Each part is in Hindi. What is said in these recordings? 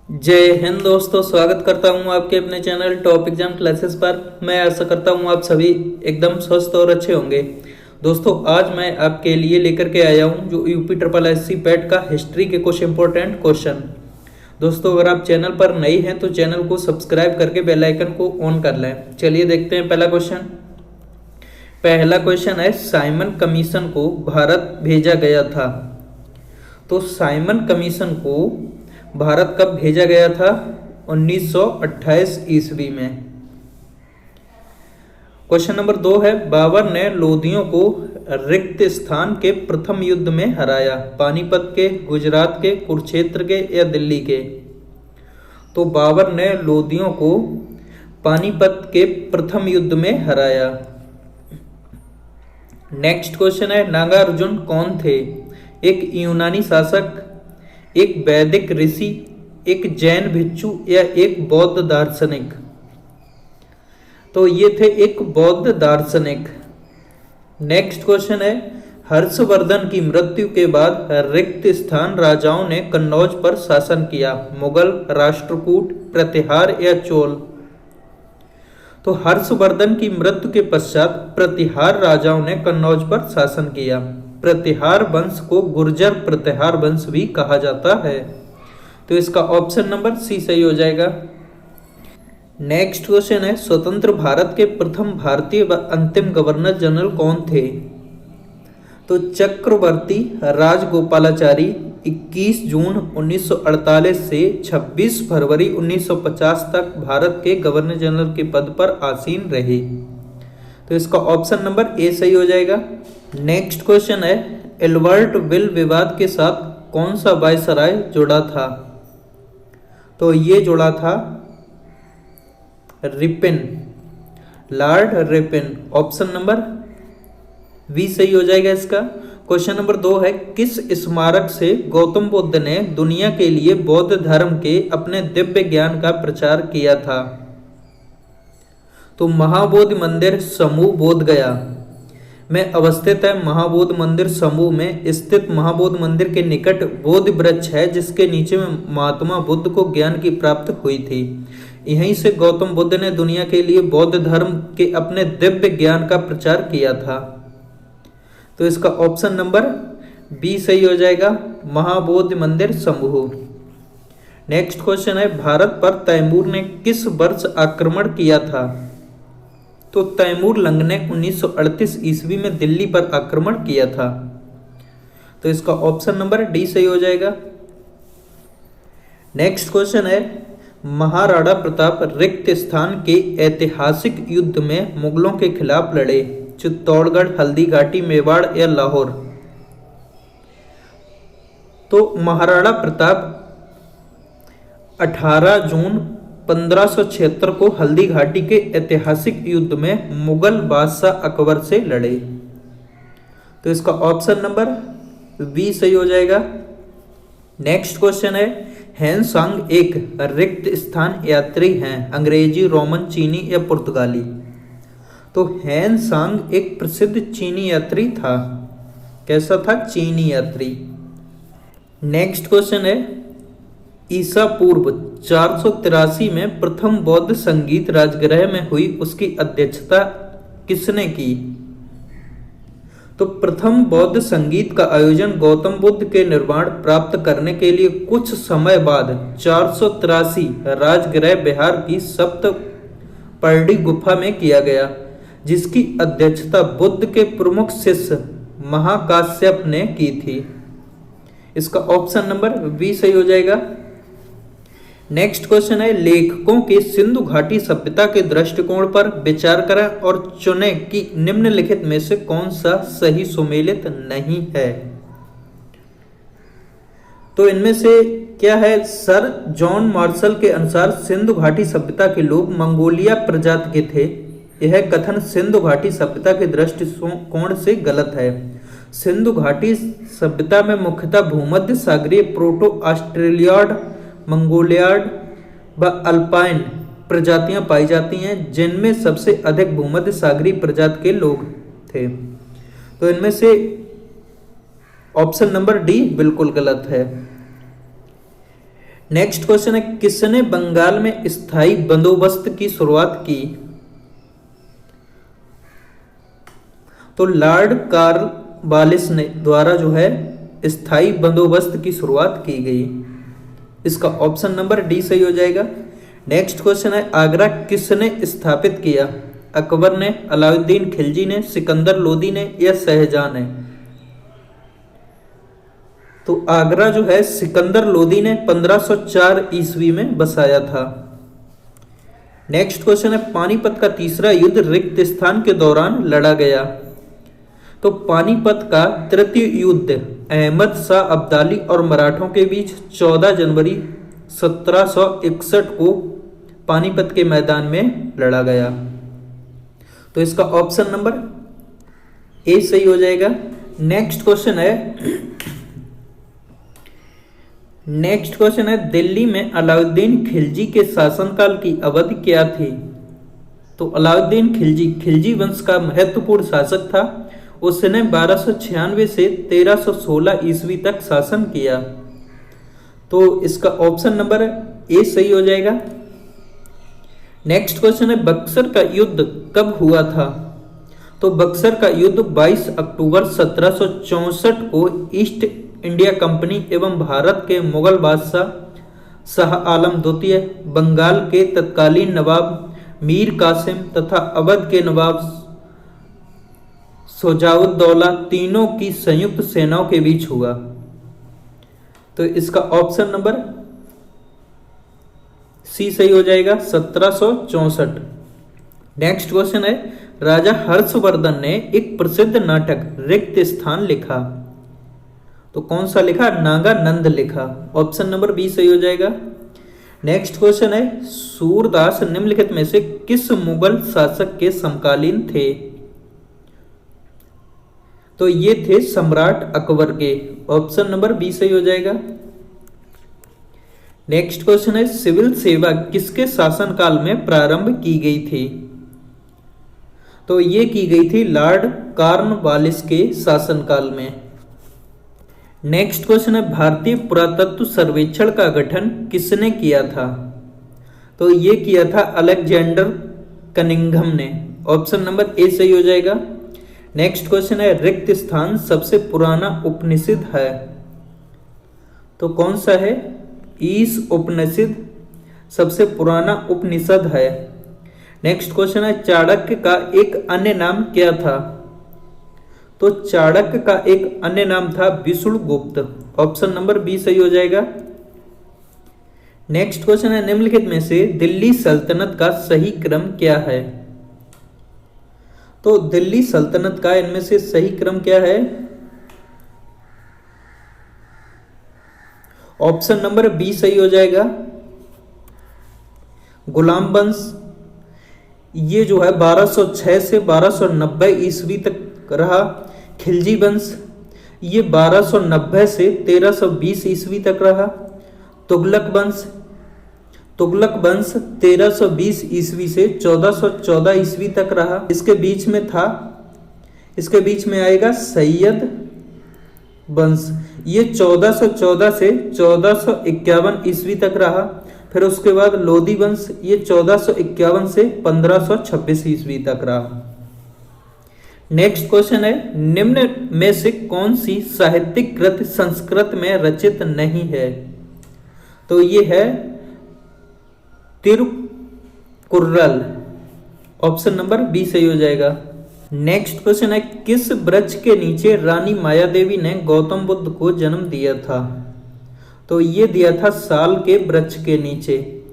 जय हिंद दोस्तों, स्वागत करता हूं आपके अपने चैनल टॉप एग्जाम क्लासेस पर। मैं आशा करता हूं आप सभी एकदम स्वस्थ और अच्छे होंगे। दोस्तों, आज मैं आपके लिए लेकर के आया हूं जो यूपी ट्रिपल एससी पैट का हिस्ट्री के कुछ इंपॉर्टेंट क्वेश्चन। दोस्तों, अगर आप चैनल पर नए हैं तो चैनल को सब्सक्राइब करके बेल आइकन को ऑन कर लें। चलिए देखते हैं पहला क्वेश्चन। पहला क्वेश्चन है, साइमन कमीशन को भारत भेजा गया था। तो साइमन कमीशन को भारत कब भेजा गया था? 1928 ईस्वी में। क्वेश्चन नंबर 2 है, बाबर ने लोधियों को रिक्त स्थान के प्रथम युद्ध में हराया। पानीपत के, गुजरात के, कुरुक्षेत्र के या दिल्ली के? तो बाबर ने लोधियों को पानीपत के प्रथम युद्ध में हराया। नेक्स्ट क्वेश्चन है, नागार्जुन कौन थे? एक यूनानी शासक, एक वैदिक ऋषि, एक जैन भिक्षु या एक बौद्ध दार्शनिक? तो ये थे एक बौद्ध दार्शनिक। नेक्स्ट क्वेश्चन है, हर्षवर्धन की मृत्यु के बाद रिक्त स्थान राजाओं ने कन्नौज पर शासन किया। मुगल, राष्ट्रकूट, प्रतिहार या चोल? तो हर्षवर्धन की मृत्यु के पश्चात प्रतिहार राजाओं ने कन्नौज पर शासन किया। प्रतिहार वंश को गुर्जर प्रतिहार वंश भी कहा जाता है। तो इसका ऑप्शन नंबर सी सही हो जाएगा। नेक्स्ट क्वेश्चन है, स्वतंत्र भारत के प्रथम भारतीय व अंतिम गवर्नर जनरल कौन थे? तो चक्रवर्ती राजगोपालाचारी 21 जून 1948 से 26 फरवरी 1950 तक भारत के गवर्नर जनरल के पद पर आसीन रहे। तो इसका ऑप्शन नंबर ए सही हो जाएगा। नेक्स्ट क्वेश्चन है, एल्बर्ट विल विवाद के साथ कौन सा वायसराय जुड़ा था? तो ये जुड़ा था Ripon, Lord Ripon. Option number B सही हो जाएगा इसका। क्वेश्चन नंबर 2 है, किस स्मारक से गौतम बुद्ध ने दुनिया के लिए बौद्ध धर्म के अपने दिव्य ज्ञान का प्रचार किया था? तो महाबोधि मंदिर समूह बोधगया में अवस्थित है। महाबोधि मंदिर समूह में स्थित महाबोधि मंदिर के निकट बोधि वृक्ष है जिसके नीचे में महात्मा बुद्ध को ज्ञान की प्राप्ति हुई थी। यहीं से गौतम बुद्ध ने दुनिया के लिए बौद्ध धर्म के अपने दिव्य ज्ञान का प्रचार किया था। तो इसका ऑप्शन नंबर बी सही हो जाएगा, महाबोधि मंदिर समूह। नेक्स्ट क्वेश्चन है, भारत पर तैमूर ने किस वर्ष आक्रमण किया था? तो तैमूर लंग ने 1938 ईस्वी में दिल्ली पर आक्रमण किया था। तो इसका ऑप्शन नंबर डी सही हो जाएगा। नेक्स्ट क्वेश्चन है, महाराणा प्रताप रिक्त स्थान के ऐतिहासिक युद्ध में मुगलों के खिलाफ लड़े। चित्तौड़गढ़, हल्दी घाटी, मेवाड़ या लाहौर? तो महाराणा प्रताप 18 जून 1576 को हल्दी घाटी के ऐतिहासिक युद्ध में मुगल बादशाह अकबर से लड़े। तो इसका ऑप्शन नंबर बी सही हो जाएगा। नेक्स्ट क्वेश्चन है, हेनसांग एक रिक्त स्थान यात्री हैं, अंग्रेजी, रोमन, चीनी या पुर्तगाली? तो हेनसांग एक प्रसिद्ध चीनी यात्री था। कैसा था? चीनी यात्री। नेक्स्ट क्वेश्चन है, ईसा पूर्व 483 में प्रथम बौद्ध संगीत राजगृह में हुई, उसकी अध्यक्षता किसने की? तो प्रथम बौद्ध संगीत का आयोजन गौतम बुद्ध के निर्वाण प्राप्त करने के लिए कुछ समय बाद 483 राजगृह बिहार की सप्तपर्णी गुफा में किया गया, जिसकी अध्यक्षता बुद्ध के प्रमुख शिष्य महाकाश्यप ने की थी। इसका ऑप्शन नंबर बी सही हो जाएगा। नेक्स्ट क्वेश्चन है, लेखकों के सिंधु घाटी सभ्यता के दृष्टिकोण पर विचार करें और चुने कि निम्नलिखित में से कौन सा सही सुमेलित नहीं है। तो इनमें से क्या है? सर जॉन मार्शल के अनुसार सिंधु घाटी सभ्यता के लोग मंगोलिया प्रजाति के थे। यह कथन सिंधु घाटी सभ्यता के दृष्टिकोण से गलत है। सिंधु घाटी सभ्यता में मुख्यतः भूमध्य सागरीय, प्रोटो ऑस्ट्रेलियाड, मंगोलियाड व अल्पाइन प्रजातियां पाई जाती हैं, जिनमें सबसे अधिक भूमध्य सागरीय प्रजाति के लोग थे। तो इनमें से ऑप्शन नंबर डी बिल्कुल गलत है। नेक्स्ट क्वेश्चन है, किसने बंगाल में स्थायी बंदोबस्त की शुरुआत की? तो लॉर्ड कॉर्नवालिस ने द्वारा जो है स्थायी बंदोबस्त की शुरुआत की गई। इसका ऑप्शन नंबर डी सही हो जाएगा। नेक्स्ट क्वेश्चन है, आगरा किसने स्थापित किया? अकबर ने, अलाउद्दीन खिलजी ने, सिकंदर लोदी ने या शाहजहां ने? तो आगरा जो है सिकंदर लोदी ने 1504 ईस्वी में बसाया था। नेक्स्ट क्वेश्चन है, पानीपत का तीसरा युद्ध रिक्त स्थान के दौरान लड़ा गया। तो पानीपत का तृतीय युद्ध अहमद शाह अब्दाली और मराठों के बीच 14 जनवरी 1761 को पानीपत के मैदान में लड़ा गया। तो इसका ऑप्शन नंबर ए सही हो जाएगा। नेक्स्ट क्वेश्चन है, दिल्ली में अलाउद्दीन खिलजी के शासनकाल की अवधि क्या थी? तो अलाउद्दीन खिलजी वंश का महत्वपूर्ण शासक था। उसने 1296 से 1316 ईस्वी तक शासन किया। तो इसका ऑप्शन नंबर ए सही हो जाएगा। नेक्स्ट क्वेश्चन है, बक्सर का युद्ध कब हुआ था? तो बक्सर का युद्ध 22 अक्टूबर 1764 को ईस्ट इंडिया कंपनी एवं भारत के मुगल बादशाह शाह आलम द्वितीय, बंगाल के तत्कालीन नवाब मीर कासिम तथा अवध के नवाब शुजाउद्दौला तीनों की संयुक्त सेनाओं के बीच हुआ। तो इसका ऑप्शन नंबर सी सही हो जाएगा, 1764। नेक्स्ट क्वेश्चन है, राजा हर्षवर्धन ने एक प्रसिद्ध नाटक रिक्त स्थान लिखा। तो कौन सा लिखा? नागानंद लिखा। ऑप्शन नंबर बी सही हो जाएगा। नेक्स्ट क्वेश्चन है, सूरदास निम्नलिखित में से किस मुगल शासक के समकालीन थे? तो ये थे सम्राट अकबर के। ऑप्शन नंबर बी सही हो जाएगा। नेक्स्ट क्वेश्चन है, सिविल सेवा किसके शासनकाल में प्रारंभ की गई थी? तो ये की गई थी लॉर्ड कॉर्नवालिस के शासनकाल में। नेक्स्ट क्वेश्चन है, भारतीय पुरातत्व सर्वेक्षण का गठन किसने किया था? तो ये किया था अलेक्जेंडर कनिंघम ने। ऑप्शन नंबर ए सही हो जाएगा। नेक्स्ट क्वेश्चन है, रिक्त स्थान सबसे पुराना उपनिषद है। तो कौन सा है? ईश उपनिषद सबसे पुराना उपनिषद है। नेक्स्ट क्वेश्चन है, चाणक्य का एक अन्य नाम क्या था? तो चाणक्य का एक अन्य नाम था विष्णुगुप्त। ऑप्शन नंबर बी सही हो जाएगा। नेक्स्ट क्वेश्चन है, निम्नलिखित में से दिल्ली सल्तनत का सही क्रम क्या है? तो दिल्ली सल्तनत का इनमें से सही क्रम क्या है? ऑप्शन नंबर बी सही हो जाएगा। गुलाम वंश ये जो है 1206 से 1290 ईस्वी तक रहा। खिलजी वंश ये 1290 से 1320 ईस्वी तक रहा। तुगलक वंश 1320 ईस्वी से 1414 ईस्वी तक रहा। इसके बीच में आएगा सैयद वंश, ये 1414 से 1451 ईस्वी तक रहा। फिर उसके बाद लोदी वंश ये 1451 से 1526 ईस्वी तक रहा। नेक्स्ट क्वेश्चन है, निम्न में से कौन सी साहित्यिक कृति संस्कृत में रचित नहीं है? तो ये है तिरुकुर्रल। ऑप्शन नंबर बी सही हो जाएगा। नेक्स्ट क्वेश्चन है, किस वृक्ष के नीचे रानी मायादेवी ने गौतम बुद्ध को जन्म दिया था? तो ये दिया था साल के वृक्ष के नीचे।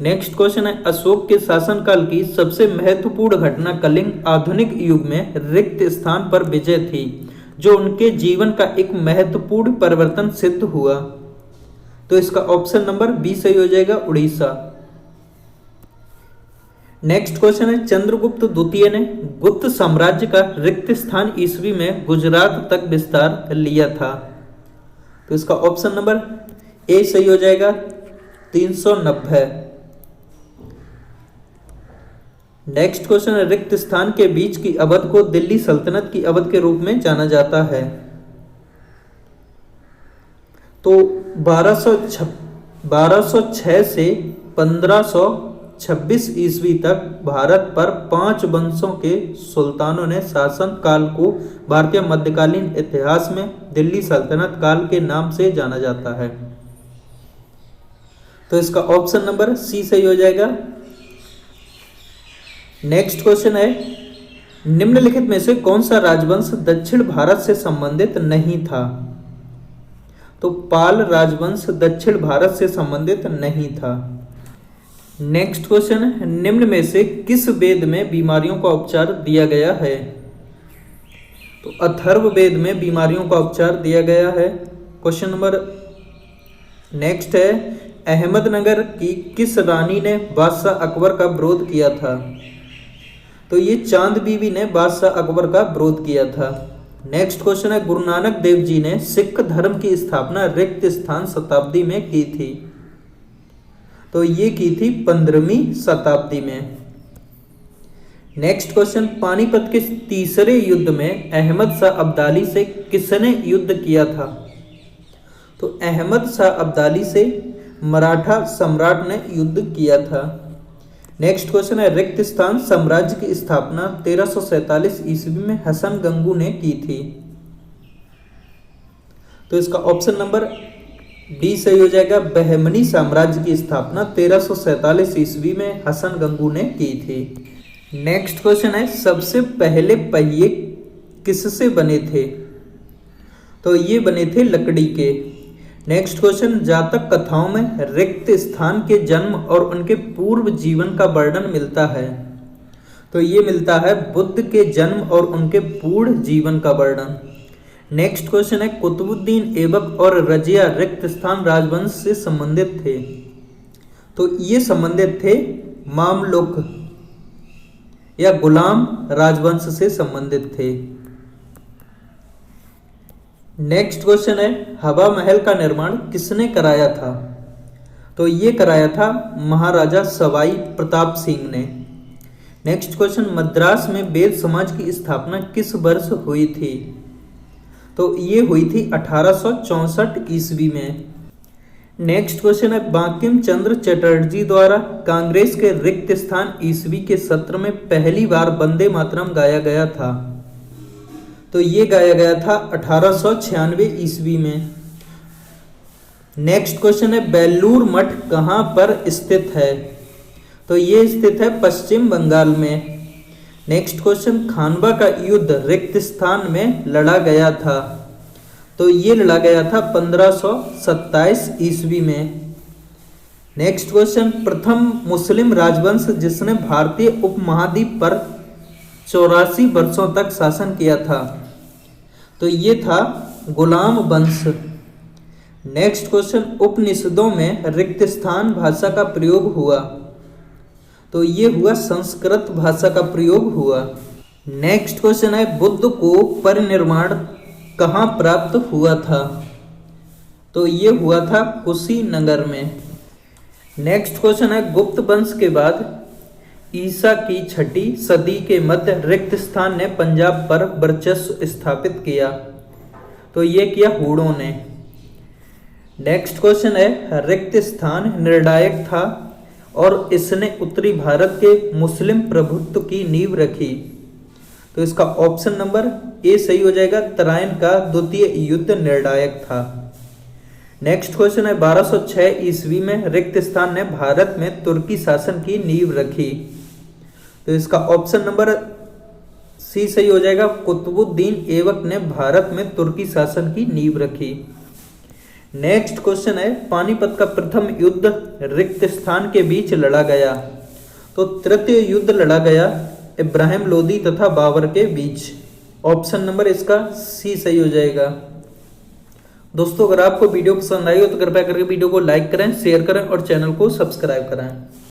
नेक्स्ट क्वेश्चन है, अशोक के शासनकाल की सबसे महत्वपूर्ण घटना कलिंग आधुनिक युग में रिक्त स्थान पर विजय थी, जो उनके जीवन का एक महत्वपूर्ण परिवर्तन सिद्ध हुआ। तो इसका ऑप्शन नंबर बी सही हो जाएगा, उड़ीसा। नेक्स्ट क्वेश्चन है, चंद्रगुप्त द्वितीय ने गुप्त साम्राज्य का रिक्त स्थान ईस्वी में गुजरात तक विस्तार लिया था। तो इसका ऑप्शन नंबर ए सही हो जाएगा, 390। नेक्स्ट क्वेश्चन है, रिक्त स्थान के बीच की अवध को दिल्ली सल्तनत की अवध के रूप में जाना जाता है। तो 1206 से 1526 ईस्वी तक भारत पर 5 वंशों के सुल्तानों ने शासन काल को भारतीय मध्यकालीन इतिहास में दिल्ली सल्तनत काल के नाम से जाना जाता है। तो इसका ऑप्शन नंबर सी सही हो जाएगा। नेक्स्ट क्वेश्चन है, निम्नलिखित में से कौन सा राजवंश दक्षिण भारत से संबंधित नहीं था? तो पाल राजवंश दक्षिण भारत से संबंधित नहीं था। नेक्स्ट क्वेश्चन है, निम्न में से किस वेद में बीमारियों का उपचार दिया गया है? तो अथर्व वेद में बीमारियों का उपचार दिया गया है। क्वेश्चन नंबर नेक्स्ट है, अहमदनगर की किस रानी ने बादशाह अकबर का विरोध किया था? तो ये चांद बीवी ने बादशाह अकबर का विरोध किया था। नेक्स्ट क्वेश्चन है, गुरु नानक देव जी ने सिख धर्म की स्थापना रिक्त स्थान शताब्दी में की थी? तो ये की थी 15वीं शताब्दी में। नेक्स्ट क्वेश्चन, पानीपत के तीसरे युद्ध में अहमद शाह अब्दाली से किसने युद्ध किया था? तो अहमद शाह अब्दाली से मराठा सम्राट ने युद्ध किया था। नेक्स्ट क्वेश्चन है, रिक्त स्थान साम्राज्य की स्थापना 1347 ईस्वी में हसन गंगू ने की थी? तो इसका ऑप्शन नंबर डी सही हो जाएगा। बहमनी साम्राज्य की स्थापना 1347 ईस्वी में हसन गंगू ने की थी। नेक्स्ट क्वेश्चन है, सबसे पहले पहिए किससे बने थे? तो ये बने थे लकड़ी के। नेक्स्ट क्वेश्चन, जातक कथाओं में रिक्त स्थान के जन्म और उनके पूर्व जीवन का वर्णन मिलता है? तो ये मिलता है बुद्ध के जन्म और उनके पूर्ण जीवन का वर्णन। नेक्स्ट क्वेश्चन है, कुतुबुद्दीन ऐबक और रजिया रिक्त स्थान राजवंश से संबंधित थे? तो ये संबंधित थे मामलुक या गुलाम राजवंश से संबंधित थे। नेक्स्ट क्वेश्चन है, हवा महल का निर्माण किसने कराया था? तो ये कराया था महाराजा सवाई प्रताप सिंह ने। नेक्स्ट क्वेश्चन, मद्रास में वेद समाज की स्थापना किस वर्ष हुई थी? तो ये हुई थी 1864 ईस्वी में। नेक्स्ट क्वेश्चन है, बांकिम चंद्र चटर्जी द्वारा कांग्रेस के रिक्त स्थान ईस्वी के सत्र में पहली बार वंदे मातरम गाया गया था? तो ये गाया गया था 1896 ईस्वी में। नेक्स्ट क्वेश्चन है, बेलूर मठ कहाँ पर स्थित है? तो ये स्थित है पश्चिम बंगाल में। नेक्स्ट क्वेश्चन, खानवा का युद्ध रिक्त स्थान में लड़ा गया था? तो ये लड़ा गया था 1527 ईस्वी में। नेक्स्ट क्वेश्चन, प्रथम मुस्लिम राजवंश जिसने भारतीय उपमहाद्वीप पर 84 वर्षों तक शासन किया था? तो ये था गुलाम वंश। नेक्स्ट क्वेश्चन, उपनिषदों में रिक्त स्थान भाषा का प्रयोग हुआ? तो ये हुआ संस्कृत भाषा का प्रयोग हुआ। नेक्स्ट क्वेश्चन है, बुद्ध को परिनिर्वाण कहाँ प्राप्त हुआ था? तो ये हुआ था कुशीनगर में। नेक्स्ट क्वेश्चन है, गुप्त वंश के बाद ईसा की 6ठी सदी के मध्य रिक्त स्थान ने पंजाब पर वर्चस्व स्थापित किया? तो ये किया हूणों ने। नेक्स्ट क्वेश्चन है, रिक्त स्थान निर्णायक था और इसने उत्तरी भारत के मुस्लिम प्रभुत्व की नींव रखी? तो इसका ऑप्शन नंबर ए सही हो जाएगा। तराइन का द्वितीय युद्ध निर्णायक था। नेक्स्ट क्वेश्चन है, 1206 ईस्वी में रिक्त स्थान ने भारत में तुर्की शासन की नींव रखी? तो इसका ऑप्शन नंबर सी सही हो जाएगा। कुतुबुद्दीन ऐबक ने भारत में तुर्की शासन की नींव रखी। नेक्स्ट क्वेश्चन है, पानीपत का प्रथम युद्ध रिक्त स्थान के बीच लड़ा गया? तो तृतीय युद्ध लड़ा गया इब्राहिम लोदी तथा बाबर के बीच। ऑप्शन नंबर इसका सी सही हो जाएगा। दोस्तों, अगर आपको वीडियो पसंद आई हो तो कृपया करके वीडियो को लाइक करें, शेयर करें और चैनल को सब्सक्राइब करें।